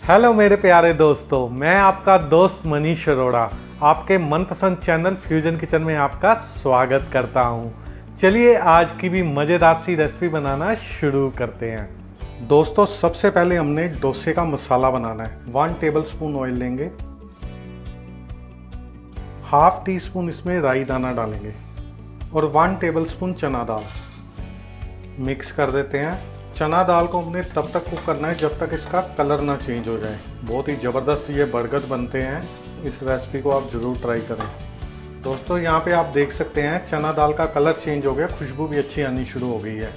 Hello मेरे प्यारे दोस्तों, मैं आपका दोस्त मनीष अरोड़ा आपके मनपसंद चैनल फ्यूजन किचन में आपका स्वागत करता हूं। चलिए आज की भी मज़ेदार सी रेसिपी बनाना शुरू करते हैं। दोस्तों सबसे पहले हमने डोसे का मसाला बनाना है। 1 टेबलस्पून ऑयल लेंगे, हाफ टी स्पून इसमें राई दाना डालेंगे और 1 टेबलस्पून चना दाल मिक्स कर देते हैं। चना दाल को हमने तब तक कुक करना है जब तक इसका कलर ना चेंज हो जाए। बहुत ही ज़बरदस्त ये बर्गर बनते हैं, इस रेसिपी को आप ज़रूर ट्राई करें। दोस्तों यहाँ पे आप देख सकते हैं चना दाल का कलर चेंज हो गया, खुशबू भी अच्छी आनी शुरू हो गई है।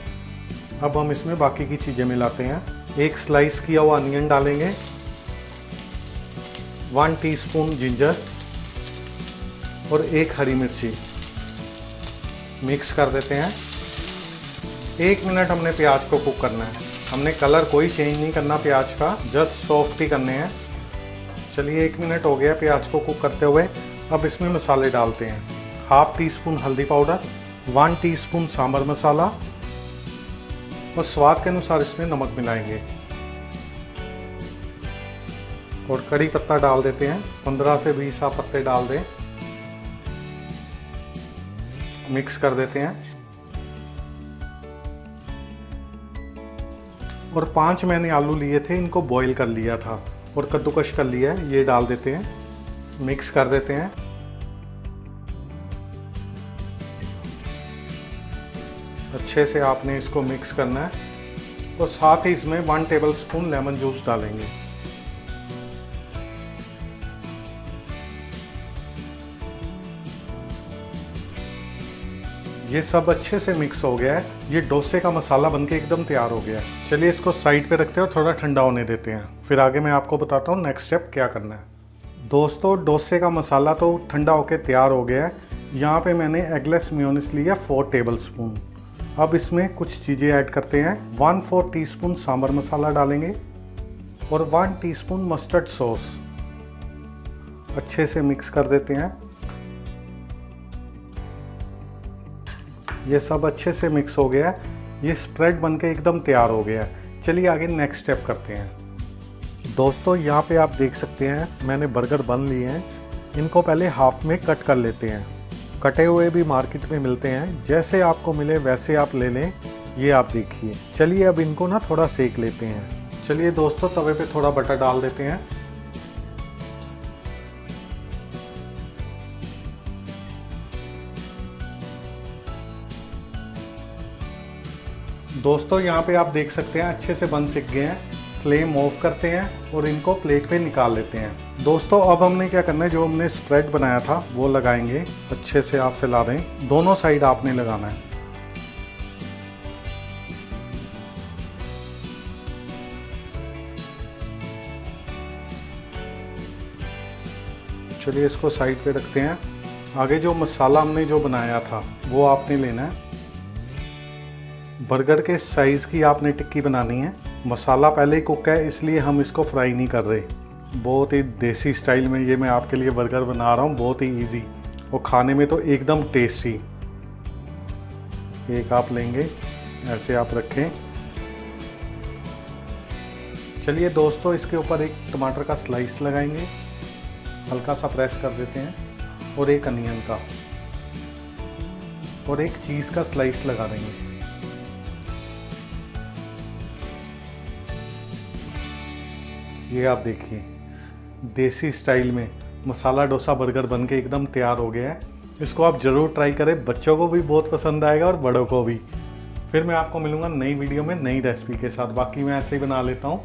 अब हम इसमें बाकी की चीज़ें मिलाते हैं। 1 स्लाइस किया हुआ अनियन डालेंगे, 1 टीस्पून जिंजर और 1 हरी मिर्ची मिक्स कर देते हैं। 1 मिनट हमने प्याज को कुक करना है। हमने कलर कोई चेंज नहीं करना प्याज का, जस्ट सॉफ्ट ही करने हैं। चलिए 1 मिनट हो गया प्याज को कुक करते हुए। अब इसमें मसाले डालते हैं। हाफ टी स्पून हल्दी पाउडर, 1 टीस्पून सांभर मसाला और स्वाद के अनुसार इसमें नमक मिलाएंगे और कड़ी पत्ता डाल देते हैं। 15 से 20 आप पत्ते डाल दें, मिक्स कर देते हैं। और 5 मैंने आलू लिए थे, इनको बॉईल कर लिया था और कद्दूकश कर लिया है, ये डाल देते हैं, मिक्स कर देते हैं। अच्छे से आपने इसको मिक्स करना है और साथ ही इसमें 1 टेबलस्पून लेमन जूस डालेंगे। ये सब अच्छे से मिक्स हो गया है। ये डोसे का मसाला बनके एकदम तैयार हो गया है। चलिए इसको साइड पे रखते हैं और थोड़ा ठंडा होने देते हैं, फिर आगे मैं आपको बताता हूँ नेक्स्ट स्टेप क्या करना है। दोस्तों डोसे का मसाला तो ठंडा होके तैयार हो गया है। यहाँ पे मैंने एगलेस मेयोनीज लिया 4 टेबलस्पून। अब इसमें कुछ चीज़ें ऐड करते हैं। 1/4 टीस्पून सांभर मसाला डालेंगे और 1 टीस्पून मस्टर्ड सॉस अच्छे से मिक्स कर देते हैं। ये सब अच्छे से मिक्स हो गया है। ये स्प्रेड बनके एकदम तैयार हो गया है। चलिए आगे नेक्स्ट स्टेप करते हैं। दोस्तों यहाँ पे आप देख सकते हैं मैंने बर्गर बन लिए हैं। इनको पहले हाफ में कट कर लेते हैं। कटे हुए भी मार्केट में मिलते हैं, जैसे आपको मिले वैसे आप ले लें। ये आप देखिए। चलिए अब इनको ना थोड़ा सेक लेते हैं। चलिए दोस्तों तवे पे थोड़ा बटर डाल देते हैं। दोस्तों यहाँ पे आप देख सकते हैं अच्छे से बन सीख गए हैं। फ्लेम ऑफ करते हैं और इनको प्लेट पे निकाल लेते हैं। दोस्तों अब हमने क्या करना है, जो हमने स्प्रेड बनाया था वो लगाएंगे। अच्छे से आप फैला दें, दोनों साइड आपने लगाना है। चलिए इसको साइड पे रखते हैं। आगे जो मसाला हमने जो बनाया था वो आपने लेना है। बर्गर के साइज़ की आपने टिक्की बनानी है। मसाला पहले ही कुक है इसलिए हम इसको फ्राई नहीं कर रहे। बहुत ही देसी स्टाइल में ये मैं आपके लिए बर्गर बना रहा हूँ, बहुत ही इजी और खाने में तो एकदम टेस्टी। एक आप लेंगे, ऐसे आप रखें। चलिए दोस्तों इसके ऊपर एक टमाटर का स्लाइस लगाएंगे, हल्का सा प्रेस कर देते हैं और एक अनियन का और एक चीज़ का स्लाइस लगा देंगे। ये आप देखिए देसी स्टाइल में मसाला डोसा बर्गर बनके एकदम तैयार हो गया है। इसको आप ज़रूर ट्राई करें, बच्चों को भी बहुत पसंद आएगा और बड़ों को भी। फिर मैं आपको मिलूंगा नई वीडियो में नई रेसिपी के साथ। बाकी मैं ऐसे ही बना लेता हूँ।